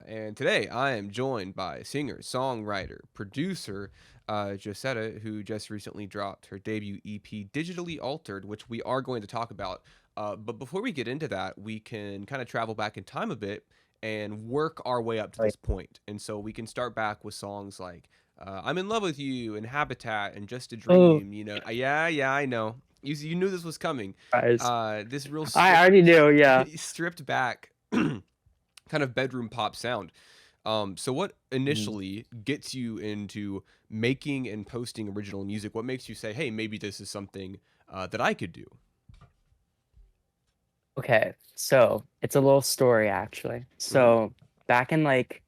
and today I am joined by singer, songwriter, producer Josetta, who just recently dropped her debut EP, Digitally Altered, which we are going to talk about. But before we get into that, we can kind of travel back in time a bit and work our way up to Like, this point. And so we can start back with songs like I'm in Love with You and Habitat and Just a oh, Dream. Yeah, I know. You knew this was coming. guys. This real I already knew, yeah. stripped back kind of bedroom pop sound. So what Mhm. initially gets you into making and posting original music? What makes you say, "Hey, maybe this is something that I could do"? Okay, so it's a little story actually. Hmm. So back in like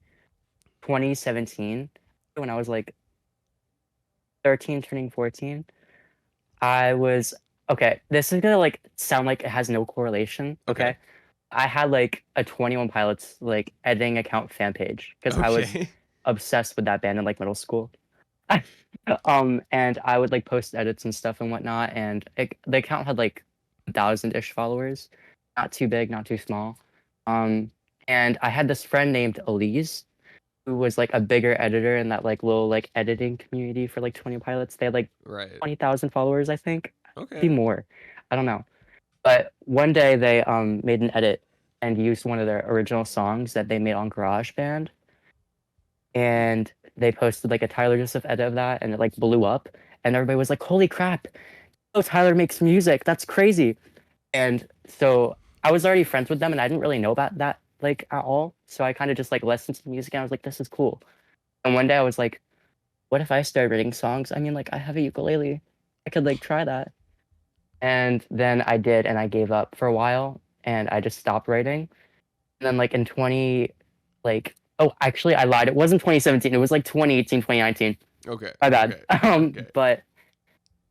2017, when I was like 13, turning 14, I was okay. This is gonna like sound like it has no correlation. Okay. Okay, I had like a 21 Pilots like editing account fan page because I was Okay. obsessed with that band in like middle school. And I would like post edits and stuff and whatnot, and the account had like 1,000-ish followers, not too big, not too small. Um, and I had this friend named Elise, who was like a bigger editor in that like little like editing community for like 20 Pilots. They had like Right. 20,000 followers, I think, maybe Okay. more. I don't know. But one day they made an edit and used one of their original songs that they made on GarageBand, and they posted like a Tyler Joseph edit of that, and it like blew up, and everybody was like, "Holy crap! Oh, Tyler makes music. That's crazy!" And so I was already friends with them, and I didn't really know about that like at all. So I kind of just like listened to the music, and I was like, "This is cool." And one day I was like, "What if I started writing songs? I mean, like I have a ukulele. I could like try that." And then I did, and I gave up for a while, and I just stopped writing. And then like in 20, like oh, actually I lied. It wasn't 2017. It was like 2018, 2019. Okay. My bad. Okay. Okay. But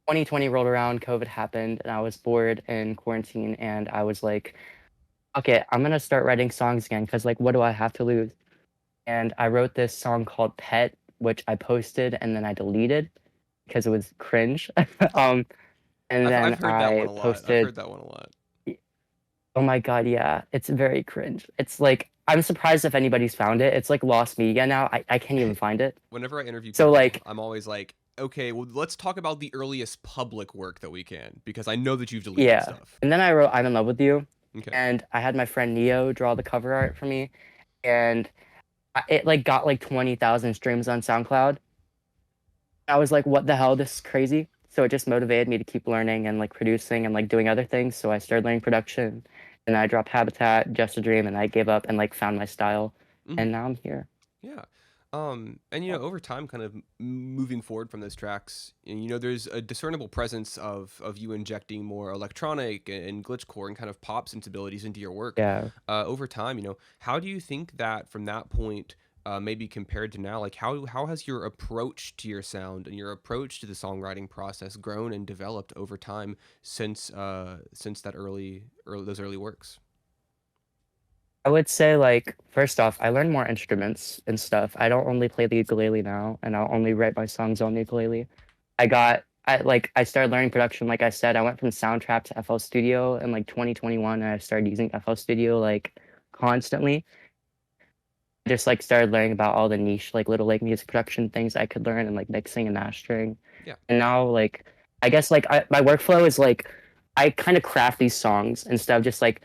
2020 rolled around, COVID happened, and I was bored in quarantine, and I was like, okay, I'm gonna start writing songs again because like, what do I have to lose? And I wrote this song called Pet, which I posted and then I deleted because it was cringe. um, and I've then heard that one I a lot. I've posted, heard that one a lot. oh my God, yeah, it's very cringe. It's like, I'm surprised if anybody's found it. It's like lost media now. I can't even find it. Whenever I interview So people, like, I'm always like, "Okay, well, let's talk about the earliest public work that we can because I know that you've deleted yeah. stuff." And then I wrote I'm in love with you. Okay. And I had my friend Neo draw the cover art for me. And it like got like 20,000 streams on SoundCloud. I was like, what the hell? This is crazy. So it just motivated me to keep learning and like producing and like doing other things. So I started learning production, and I dropped Habitat, Just a Dream, and I gave up and like found my style. Hmm. And now I'm here. Yeah. And over time, kind of moving forward from those tracks, and there's a discernible presence of you injecting more electronic and glitchcore and kind of pop sensibilities into your work. Yeah. Over time, how do you think that from that point, maybe compared to now, like how has your approach to your sound and your approach to the songwriting process grown and developed over time since that early those early works? I would say like first off, I learned more instruments and stuff. I don't only play the ukulele now, and I'll only write my songs on the ukulele. I started learning production like I said. I went from Soundtrap to FL Studio in like 2021, and I started using FL Studio like constantly. Just like started learning about all the niche like little like music production things I could learn, and like mixing and mastering. Yeah. And now like I guess like my workflow is like I kind of craft these songs instead of just like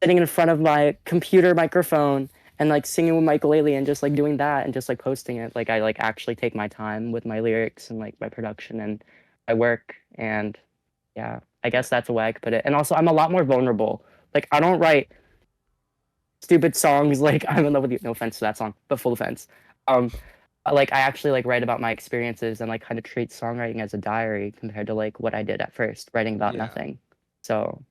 sitting in front of my computer microphone and like singing with my ukulele and just like doing that and just like posting it. Like I like actually take my time with my lyrics and like my production and my work. And yeah, I Yeah. guess that's a way I could put it. And also I'm a lot more vulnerable. Like I don't write stupid songs like I'm in love with you. No offense to that song, but full offense. Um like I actually like write about my experiences and like kind of treat songwriting as a diary compared to like what I did at first, writing about Yeah. nothing. So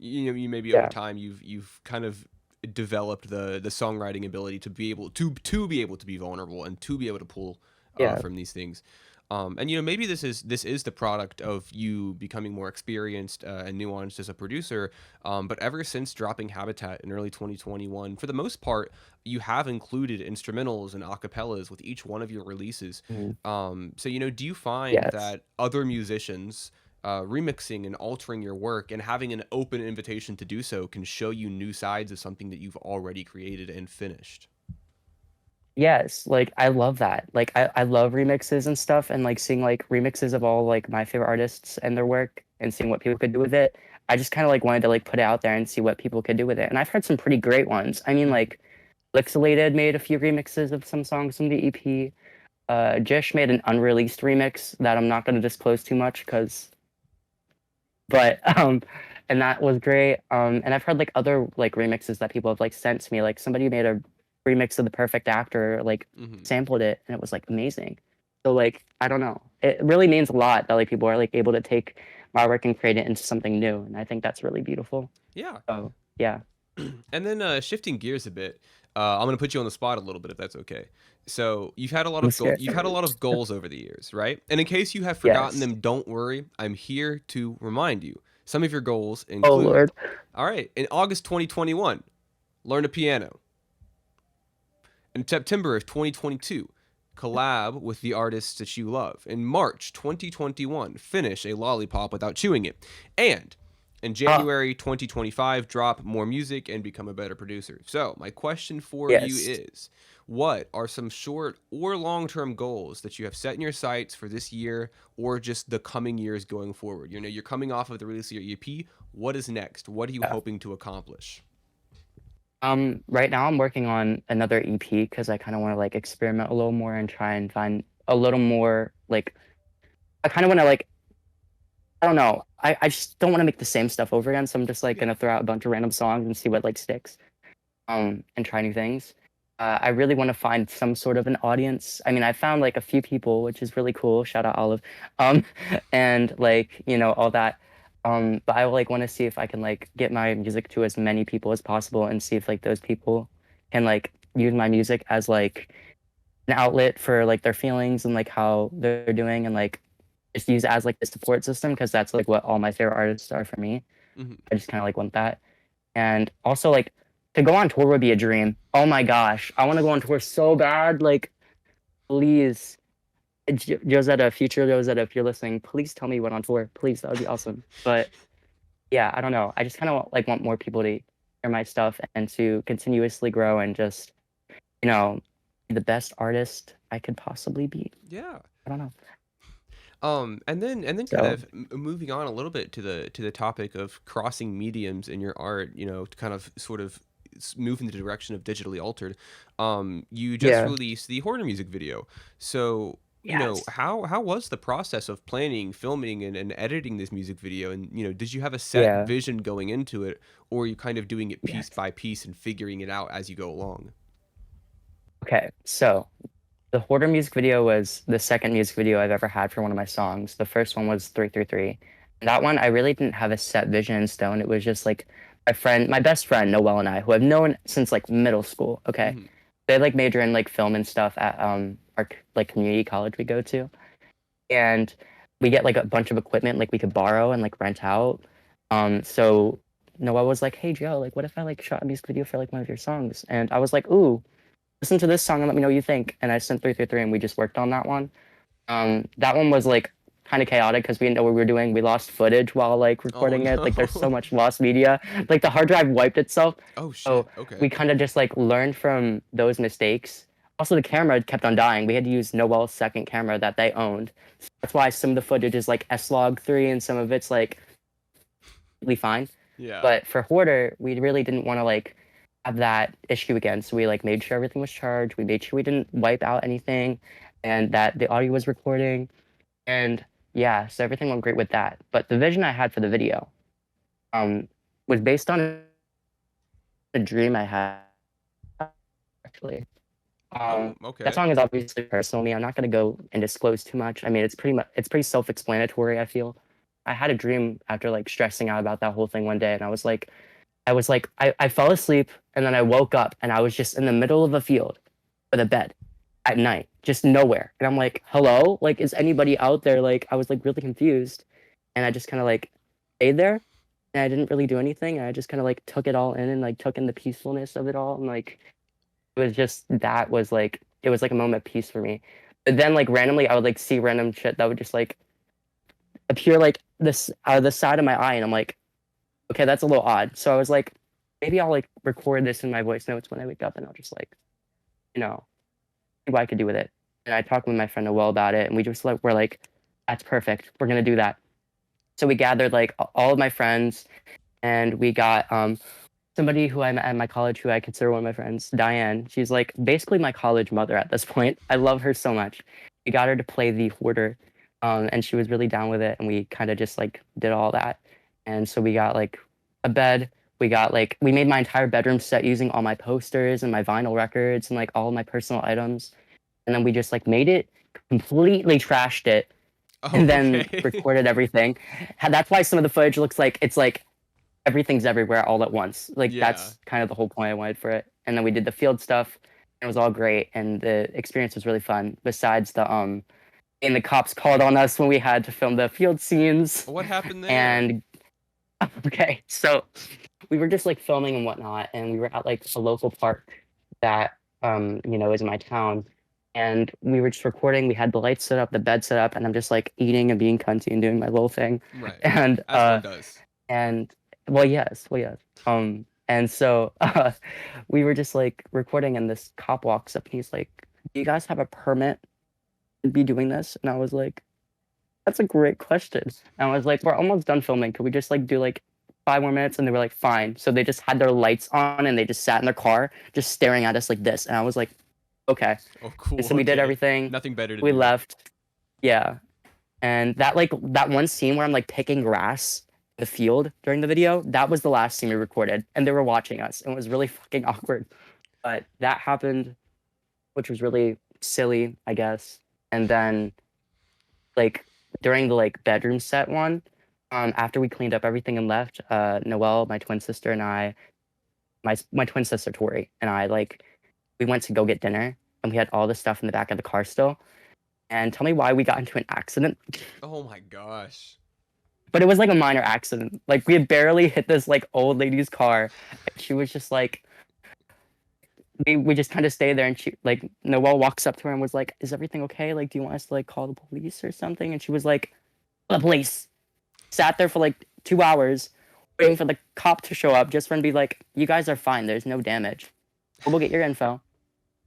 You maybe over yeah. time you've kind of developed the songwriting ability to be able to be able to be vulnerable and to be able to pull Yeah. from these things. And maybe this is the product of you becoming more experienced and nuanced as a producer. But ever since dropping Habitat in early 2021, for the most part, you have included instrumentals and acapellas with each one of your releases. Mhm. So do you find Yes. that other musicians remixing and altering your work and having an open invitation to do so can show you new sides of something that you've already created and finished? Yes, like I love that. Like I love remixes and stuff and like seeing like remixes of all like my favorite artists and their work and seeing what people could do with it. I just kind of like wanted to like put it out there and see what people could do with it. And I've heard some pretty great ones. I mean Mhm. like Lixelated made a few remixes of some songs from the EP. Jish made an unreleased remix that I'm not going to disclose too much because but and that was great. And I've heard like other like remixes that people have like sent to me. Like somebody made a remix of The Perfect Actor, like Mhm. sampled it, and it was like amazing. So like I don't know, it really means a lot that like people are like able to take my work and create it into something new, and I think that's really beautiful. Yeah. So yeah, And then shifting gears a bit, I'm gonna put you on the spot a little bit if that's okay. So you've had a lot I'm of scared. you've had a lot of goals over the years, right? And in case you have forgotten Yes. them, don't worry. I'm here to remind you. Some of your goals Oh include, Lord. all right, in August 2021, learn a piano. In September of 2022, collab with the artists that you love. In March 2021, finish a lollipop without chewing it. And in Ah, January 2025, drop more music and become a better producer. So, my question for you yes. is, what are some short or long term goals that you have set in your sights for this year or just the coming years going forward? You know, you're coming off of the release of your EP. What is next? What are you Yeah. hoping to accomplish? Right now I'm working on another EP because I kind of want to like experiment a little more and try and find a little more like I kind of want to like I don't know. I just don't want to make the same stuff over again. So I'm just like Yeah. gonna throw out a bunch of random songs and see what like sticks. And try new things. I really want to find some sort of an audience. I mean, I found like a few people, which is really cool. Shout out Olive. Um, and like, you know, all that. But I like want to see if I can like get my music to as many people as possible and see if like those people can like use my music as like an outlet for like their feelings and like how they're doing and like just use it as like a support system because that's like what all my favorite artists are for me. Hmm. I just kind of like want that. And also like to go on tour would be a dream. Oh my gosh, I want to go on tour so bad. Like, please, Josetta, future Josetta, if you're listening, please tell me you went on tour. Please, that would be awesome. But yeah, I don't know. I just kind of like want more people to hear my stuff and to continuously grow and just be the best artist I could possibly be. Yeah. I don't know. And then kind So of moving on a little bit to the topic of crossing mediums in your art, you know, to kind of sort of move in the direction of digitally altered. You just yeah, released the horror music video. So, you know, yes, how was the process of planning, filming, and editing this music video? And, you know, did you have a set yeah, vision going into it, or are you kind of doing it piece yes. by piece and figuring it out as you go along? Okay, so the Hoarder music video was the second music video I've ever had for one of my songs. The first one was 333. And that one, I really didn't have a set vision in stone. It was just like my best friend, Noel, and I, who I've known since like middle school. Okay. Hmm. They like major in like film and stuff at our like community college we go to. And we get like a bunch of equipment like we could borrow and like rent out. So Noel was like, "Hey Joe, like what if I like shot a music video for like one of your songs?" And I was like, "Ooh, listen to this song and let me know what you think." And I sent 333 and we just worked on that one. That one was like kind of chaotic because we didn't know what we were doing. We lost footage while like Oh recording it. Like there's so no. much lost media. Like the hard drive wiped itself. Oh So shit. Okay. we kind of just like learned from those mistakes. Also, the camera kept on dying. We had to use Noel's second camera that they owned. So that's why some of the footage is like S-Log 3 and some of it's like really fine. Yeah. But for Hoarder, we really didn't want to like have that issue again. So we like made sure everything was charged. We made sure we didn't wipe out anything and that the audio was recording. And yeah, so everything went great with that. But the vision I had for the video um was based on a dream I had actually. Oh, That okay. song is obviously personal to me. I'm not gonna go and disclose too much. I mean, it's pretty self-explanatory, I feel. I had a dream after like stressing out about that whole thing one day, and I fell asleep and then I woke up and I was just in the middle of a field with a bed at night, just nowhere. And I'm like, hello? Like, is anybody out there? Like, I was like really confused. And I just kind of like stayed there and I didn't really do anything. And I just kind of like took it all in and like took in the peacefulness of it all. And like, it was just, that was like, it was like a moment of peace for me. But then like randomly, I would like see random shit that would just like appear like this out of the side of my eye. And I'm like, okay, that's a little odd. So I was like, maybe I'll like record this in my voice notes when I wake up and I'll just like, you know, what I could do with it. And I talked with my friend Noel about it, and we just like we're like, that's perfect. We're gonna do that. So we gathered like all of my friends, and we got somebody who I met at my college who I consider one of my friends, Diane. She's like basically my college mother at this point. I love her so much. We got her to play the hoarder, and she was really down with it, and we kind of just like did all that. And so we got like a bed. We made my entire bedroom set using all my posters and my vinyl records and like all my personal items. And then we just like made it, completely trashed it, Oh, and then okay. recorded everything. That's why some of the footage looks like it's like everything's everywhere all at once. Like Yeah. that's kind of the whole point I wanted for it. And then we did the field stuff. And it was all great, and the experience was really fun. Besides and the cops called on us when we had to film the field scenes. What happened there? And okay, so we were just like filming and whatnot, and we were at like a local park that is in my town. And we were just recording. We had the lights set up, the bed set up, and I'm just like eating and being cunty and doing my little thing. Right. And As one does. and well yes. And so we were just like recording, and this cop walks up and he's like, "Do you guys have a permit to be doing this?" And I was like, "That's a great question." And I was like, "We're almost done filming. Could we just like do like 5 more minutes?" And they were like, "Fine." So they just had their lights on and they just sat in their car, just staring at us like this. And I was like, "Okay." Oh, And cool. so we did Okay. everything. Nothing better to We do. left. Yeah. And that one scene where I'm like picking grass in the field during the video, that was the last scene we recorded. And they were watching us. And it was really fucking awkward. But that happened, which was really silly, I guess. And then like during the like bedroom set one, after we cleaned up everything and left, Noelle, my twin sister, and I, my twin sister Tori and I, like, we went to go get dinner, and we had all the stuff in the back of the car still. And tell me why we got into an accident. Oh my gosh. But it was like a minor accident. Like we had barely hit this like old lady's car. And she was just like, we just kind of stayed there, and she like Noelle walks up to her and was like, "Is everything okay? Like, do you want us to like call the police or something?" And she was like, "The police." Sat there for like 2 hours waiting for the cop to show up just for him to be like, "You guys are fine. There's no damage. We'll get your info."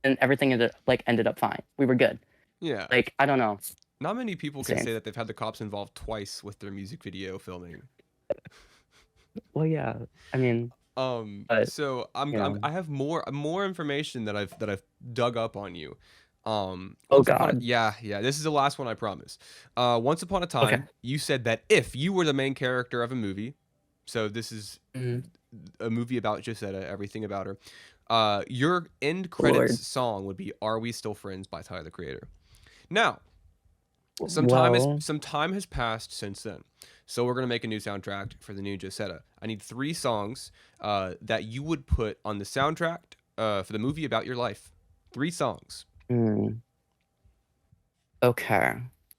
And everything ended up fine. We were good. Yeah. Like, I don't know. Not many people can Insane. say that they've had the cops involved twice with their music video filming. Well, yeah. I mean, but So you know. I have more information that I've dug up on you. Oh Once upon a, God. yeah, this is the last one, I promise. Once upon a Okay. time, you said that if you were the main character of a movie, so this is Mhm. a movie about Josetta, everything about her. Your end Lord. credits song would be "Are We Still Friends" by Tyler the Creator. Now, Well, some time has passed since then. So we're gonna make a new soundtrack for the new Josetta. I need 3 songs that you would put on the soundtrack for the movie about your life. 3 songs. hmm. Okay.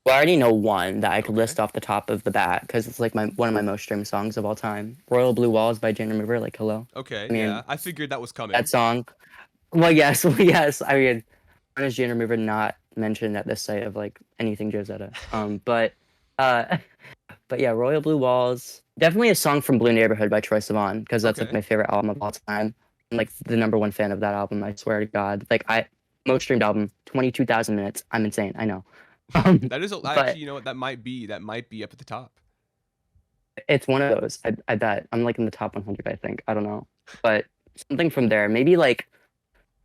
Well, I already know one that I could Okay. list off the top of the bat because it's like my one of my most streamed songs of all time. "Royal Blue Walls" by Jane Remover. Like, hello. Okay. I Yeah, mean, I figured that was that coming. song. Well, yes, well, yes. I mean, when is Jane Remover not mentioned at this site of like anything Josetta? Uh, but yeah, "Royal Blue Walls." Definitely a song from Blue Neighborhood by Troye Sivan because that's like Okay. my favorite album of all time. I'm like the number one fan of that album. I swear to God. Like most streamed album, 22,000 minutes. I'm insane. I know. Um, That is but actually, you know what, that might be up at the top. it's one of those. I bet I'm like in the top 100. I think. I don't know, but something from there. Maybe like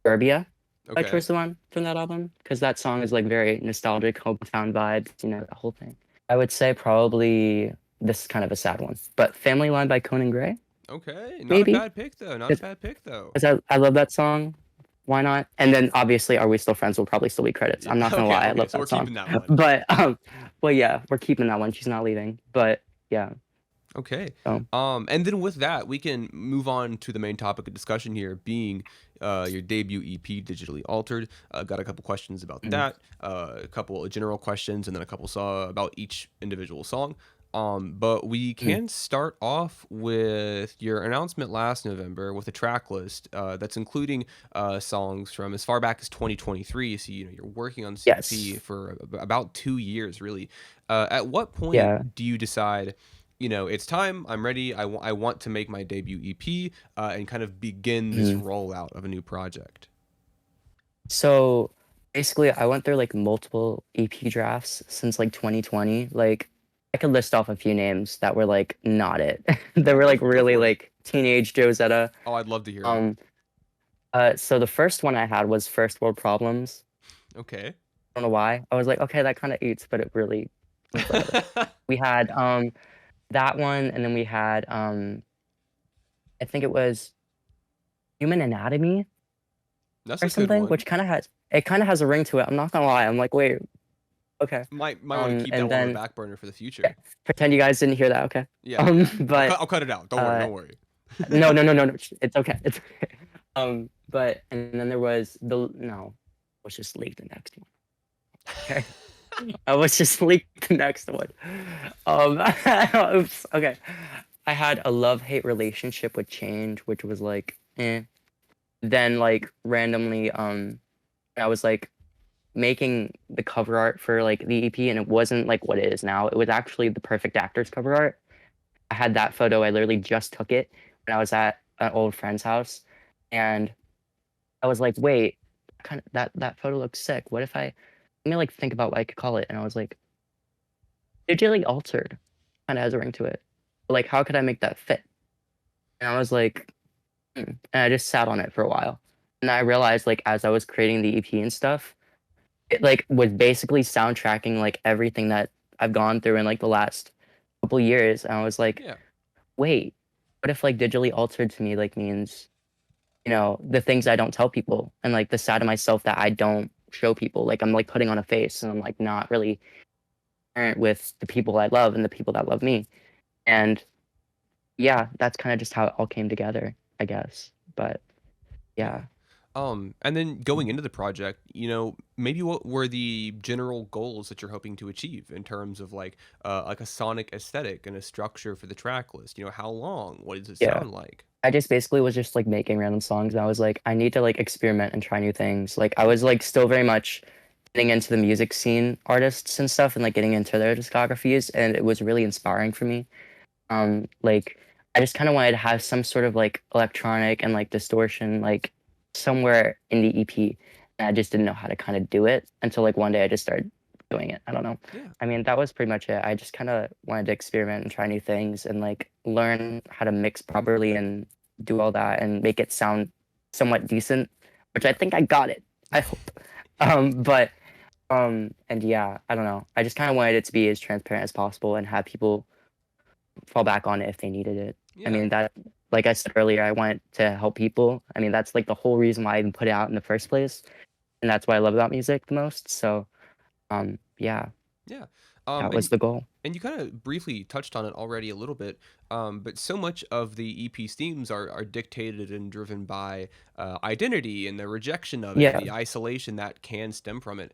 Serbia by Okay. Troye Sivan from that album because that song is like very nostalgic, hometown vibes. The whole thing. I would say probably this is kind of a sad one, but "Family Line" by Conan Gray. Okay. Not a Maybe bad pick though. Not a because bad pick though. I love that song. Why not? And then obviously "Are We Still Friends" will probably still be credits. Yeah. I'm not gonna Okay. lie, I Okay. love So we're that song. keeping that one. But well, yeah, we're keeping that one. She's not leaving. But yeah, Okay. so And then with that, we can move on to the main topic of discussion here, being your debut EP, Digitally Altered. Got a couple questions about mm, that, a couple of general questions, and then a couple about each individual song. But we mm, can start off with your announcement last November with a track list that's including songs from as far back as 2023. So you're working on this EP yes, for about 2 years, really. At what yeah. point do you decide? It's time. I'm ready. I want to make my debut EP and kind of begin this Mm. rollout of a new project. So Basically, I went through like multiple EP drafts since like 2020. Like, I could list off a few names that were like not it. They Yeah, were like go really for it. like teenage Josetta. Oh, I'd love to hear them. Um, so the first one I had was First World Problems. Okay. I don't know why. I was like, okay, that kind of eats, but it really was like okay. We had that one, and then we had I think it was Human Anatomy That's or a good something, one. which kind of has a ring to it. I'm not gonna lie. I'm like, wait, okay. Might want to keep that And one on the then back burner for the okay, future. pretend you guys didn't hear that, okay? Yeah, yeah. But I'll cut it out. Don't worry. uh, Don't worry. no, no, no, no, no. It's okay. It's okay. But and then there was the no. Let's just leave the next one. Okay. I was just leave the next one. Um, oops. Okay. I had a love-hate relationship with change, which was like, eh. Then like randomly, I was like making the cover art for like the EP, and it wasn't like what it is now. It was actually the Perfect Actors cover art. I had that photo. I literally just took it when I was at an old friend's house, and I was like, wait, kind of that photo looks sick. What if I let me like think about what I could call it? And I was like, digitally altered, kind of has a ring to it. But, like, how could I make that fit? And I was like, hmm. And I just sat on it for a while, and I realized like as I was creating the EP and stuff, it like was basically soundtracking like everything that I've gone through in like the last couple years. And I was like, Yeah. wait, what if like digitally altered to me like means, the things I don't tell people and like the side of myself that I don't show people. Like I'm like putting on a face and I'm like not really parent with the people I love and the people that love me. And yeah, that's kind of just how it all came together, I guess. But Yeah. yeah. And then going into the project, maybe what were the general goals that you're hoping to achieve in terms of like a sonic aesthetic and a structure for the track list? How long? What does it Yeah. sound like? I just basically was just like making random songs and I was like, I need to like experiment and try new things. Like I was like still very much getting into the music scene artists and stuff and like getting into their discographies and it was really inspiring for me. Like I just kind of wanted to have some sort of like electronic and like distortion like somewhere in the EP. And I just didn't know how to kind of do it until like one day I just started doing it. I don't know. Yeah. I mean, that was pretty much it. I just kind of wanted to experiment and try new things and like learn how to mix properly and do all that and make it sound somewhat decent, which I think I got it. I hope. But and yeah, I don't know. I just kind of wanted it to be as transparent as possible and have people fall back on it if they needed it. I Yeah. mean, that, like I said earlier, I want to help people. I mean, that's like the whole reason why I even put it out in the first place. And that's what I love about music the most. So, yeah, Yeah. that And was the goal. you kind of briefly touched on it already a little bit, but so much of the EP's themes are dictated and driven by identity and the rejection of it and Yeah, the isolation that can stem from it.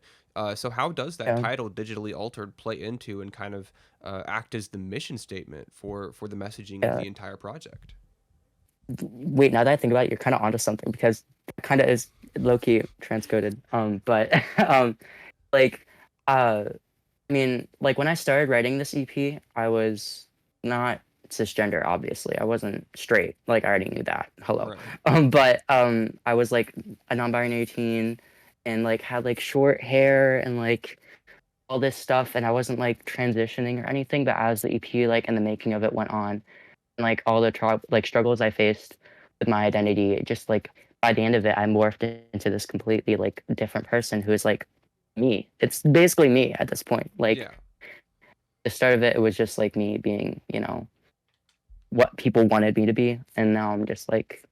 So how does that yeah, title "digitally altered" play into and kind of act as the mission statement for the messaging of yeah. the entire project? Wait, now that I think about it, you're kind of onto something because it kind of is low key transcoded. But like, I mean, like when I started writing this EP, I was not cisgender, obviously. I wasn't straight. Like I already knew that. Hello. Right. But I was like a non-binary teen and like had like short hair and like all this stuff and I wasn't like transitioning or anything, but as the EP like and the making of it went on and like all the like struggles I faced with my identity, it just like by the end of it I morphed into this completely like different person who is like me. It's basically me at this point. Like Yeah. the start of it, it was just like me being, what people wanted me to be, and now I'm just like,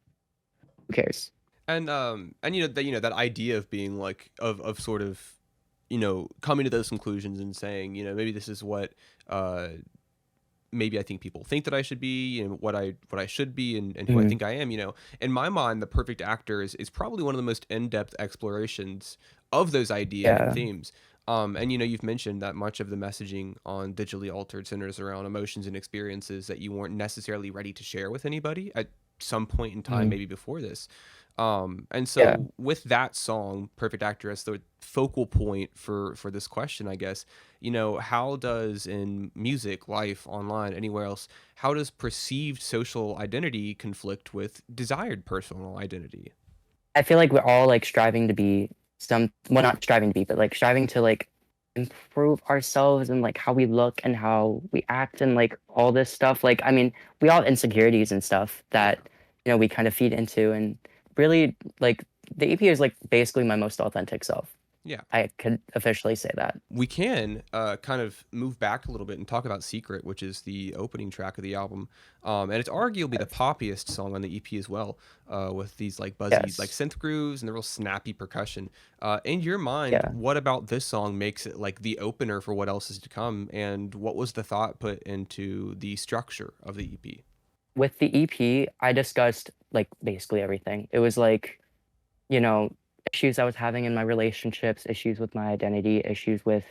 who cares? And that idea of being like of sort of coming to those conclusions and saying maybe this is what uh maybe I think people think that I should be and what I should be and who I Mhm. think I am, In my mind, The Perfect Actor is probably one of the most in-depth explorations of those ideas and Yeah. themes. And you've mentioned that much of the messaging on digitally altered centers around emotions and experiences that you weren't necessarily ready to share with anybody at some point in time, Mhm. maybe before this. And Yeah. so with that song, Perfect Actor as the focal point for this question, I guess, how does in music, life, online, anywhere else, how does perceived social identity conflict with desired personal identity? I feel like we're all like striving to be well, not striving to be, but like striving to like improve ourselves and like how we look and how we act and like all this stuff. Like, I mean, we all have insecurities and stuff Yeah. that, we kind of feed into. And really, like, the EP is like basically my most authentic self. Yeah. I could officially say that. We can kind of move back a little bit and talk about Secret, which is the opening track of the album. And it's arguably the Yes. poppiest song on the EP as well, with these like buzzy like Yes. synth grooves and the real snappy percussion. In your mind, Yeah. what about this song makes it like the opener for what else is to come? And what was the thought put into the structure of the EP? With the EP, I discussed like basically everything. It was like, you know, issues I was having in my relationships, issues with my identity, issues with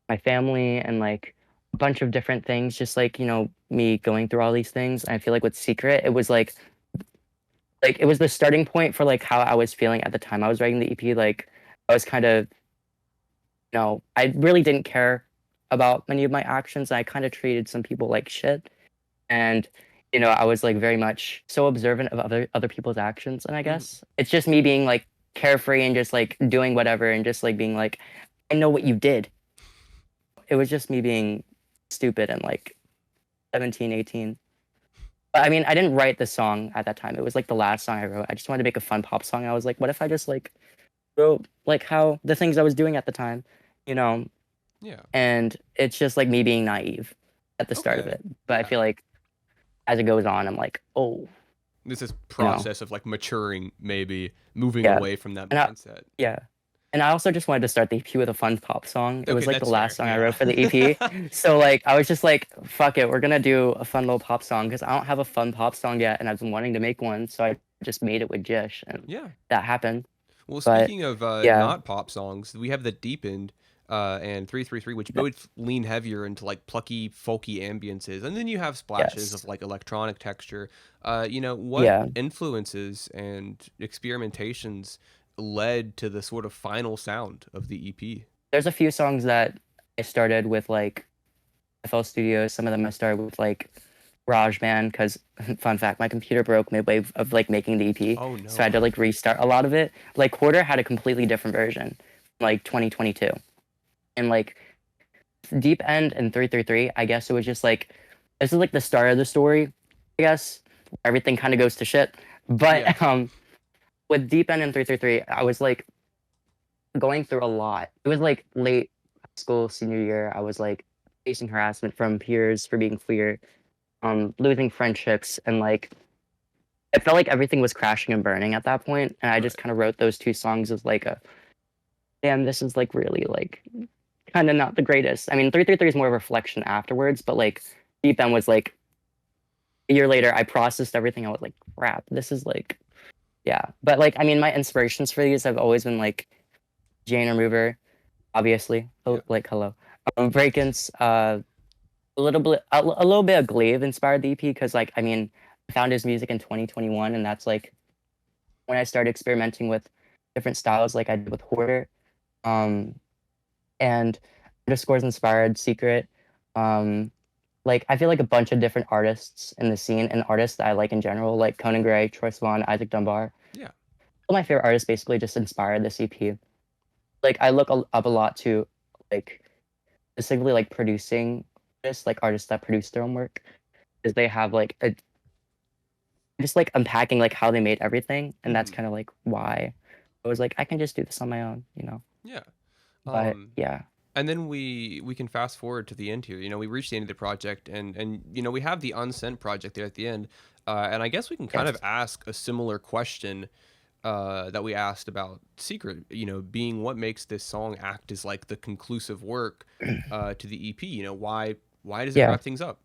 my family, and like a bunch of different things. Just like, me going through all these things. And I feel like with Secret, it was like it was the starting point for like how I was feeling at the time I was writing the EP. Like I was kind of, I really didn't care about many of my actions. I kind of treated some people like shit. And I was like very much so observant of other people's actions. And I Mhm. guess it's just me being like carefree and just like doing whatever and just like being like, I know what you did. It was just me being stupid and like 17, 18. But I mean, I didn't write the song at that time. It was like the last song I wrote. I just wanted to make a fun pop song. I was like, what if I just like wrote like how the things I was doing at the time, you know? Yeah. And it's just like me being naive at the start of Okay. it. But I Yeah. feel like as it goes on, I'm like, oh, This is you know, process of like maturing, maybe moving yeah. away from that And I, mindset. yeah. And I also just wanted to start the EP with a fun pop song. It Okay, was like the that's fair. last song I Yeah. wrote for the EP. So like I was just like, fuck it, we're gonna do a fun little pop song because I don't have a fun pop song yet and I've been wanting to make one. So I just made it with Jish and Yeah. that happened. Well, But speaking of yeah, not pop songs, we have the Deepened and 333, which th- both lean heavier into like plucky, folky ambiances, and then you have splashes of yes. like electronic texture. What Yeah. influences and experimentations led to the sort of final sound of the EP? There's a few songs that I started with like FL Studios. Some of them I started with like GarageBand because fun fact, my computer broke midway of like making the EP, Oh so I no. had to like restart a lot of it. Like Quarter had a completely different version, like 2022, and like Deep End and 333. I guess it was just like this is like the start of the story. I guess everything kind of goes to shit, Yeah. but with Deep End and 333, I was like going through a lot. It was like late high school senior year. I was like facing harassment from peers for being queer, losing friendships, and like I felt like everything was crashing and burning at that point. And I just Right. kind of wrote those two songs as like a damn, this is like really like kind of not the greatest. I mean, 333 is more a reflection afterwards, but like Deep End was like a year later. I processed everything. I was like, crap, this is like yeah. But like I mean, my inspirations for these have always been like Jane Remover, obviously. Yeah. Oh, like hello, Breakins. A little bit of Glaive inspired the EP because like I mean I found his music in 2021 and that's like when I started experimenting with different styles like I did with Hoarder. Um and Underscores inspired Secret. Um like I feel like a bunch of different artists in the scene and artists that I like in general, like Conan Gray, Troye Sivan, Isaac Dunbar. Yeah. All my favorite artists basically just inspired this EP. Like I look up a lot to like specifically like producing artists, like artists that produce their own work, is they have like a just like unpacking like how they made everything, and that's Hmm. kind of like why I was like I can just do this on my own. Yeah. But Um, yeah, And then we can fast forward to the end here. We reached the end of the project, and we have the unsent project there at the end. And I guess we can kind of yes, ask a similar question that we asked about Secret. Being what makes this song act as like the conclusive work to the EP. Why does it yeah. wrap things up?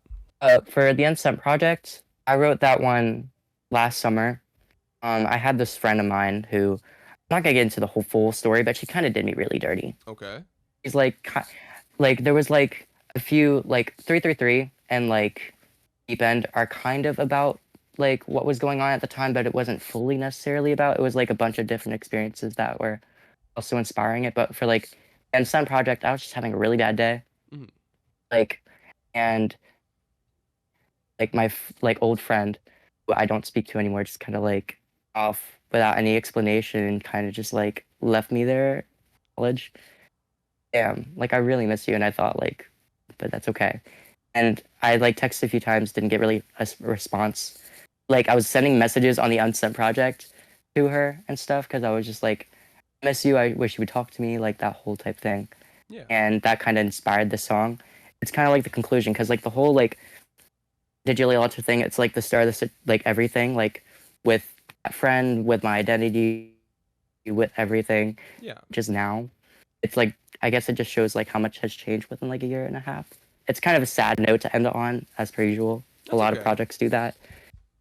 For the Unsent project, I wrote that one last summer. I had this friend of mine who I'm not gonna get into the whole full story, but she kind of did me really dirty. Okay. He's like there was like a few like 333 and like Deep End are kind of about like what was going on at the time, but it wasn't fully necessarily about. It was like a bunch of different experiences that were also inspiring it. But for like and Sun Project, I was just having a really bad day. Mhm. Like and like like old friend who I don't speak to anymore, just kind of like off without any explanation and kind of just like left me there. college. Damn, like I really miss you, and I thought like, but that's okay. And I like texted a few times, didn't get really a response. Like I was sending messages on the unsent project to her and stuff because I was just like, I miss you. I wish you would talk to me, like that whole type thing. Yeah. And that kind of inspired the song. It's kind of like the conclusion because like the whole like digitally altered thing. It's like the start of the like everything like with a friend, with my identity, with everything. Yeah. Just now, it's like I guess it just shows like how much has changed within like a year and a half. It's kind of a sad note to end it on, as per usual. A That's lot of okay. projects do that.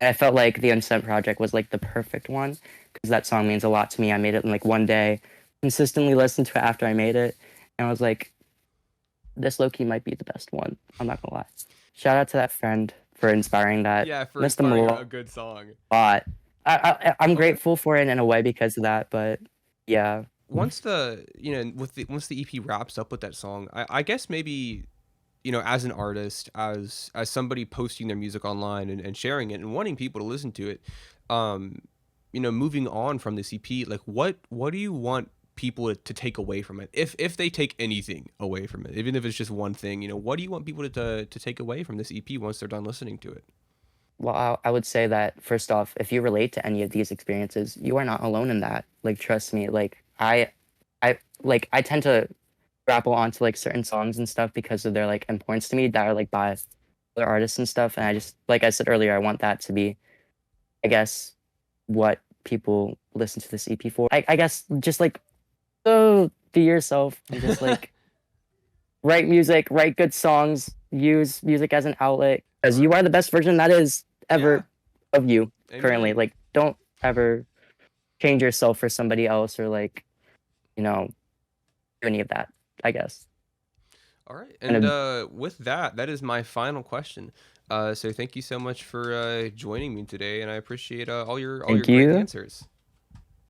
And I felt like the Unsent project was like the perfect one because that song means a lot to me. I made it in like one day, consistently listened to it after I made it, and I was like, this low key might be the best one. I'm not gonna lie. Shout out to that friend for inspiring that. Yeah, for Missed them inspiring a a good song. lot. I'm Okay. grateful for it in a way because of that, but yeah. Once the with the once the EP wraps up with that song, I guess maybe as an artist, as somebody posting their music online and sharing it and wanting people to listen to it, um, moving on from this EP, like what do you want people to take away from it? If they take anything away from it, even if it's just one thing, what do you want people to take away from this EP once they're done listening to it? Well, I would say that first off, if you relate to any of these experiences, you are not alone in that. Like, trust me. Like, I tend to grapple onto like certain songs and stuff because of their like importance to me that are like by other artists and stuff. And I just, like I said earlier, I want that to be, I guess, what people listen to this EP for. I guess just like go be yourself and just like write music, write good songs, use music as an outlet All because you right. are the best version that is Yeah. ever of you currently. Amen. Like, don't ever change yourself for somebody else or like, do any of that, I guess. All right. And And with that, that is my final question. So thank you so much for joining me today, and I appreciate all your thank great you. answers.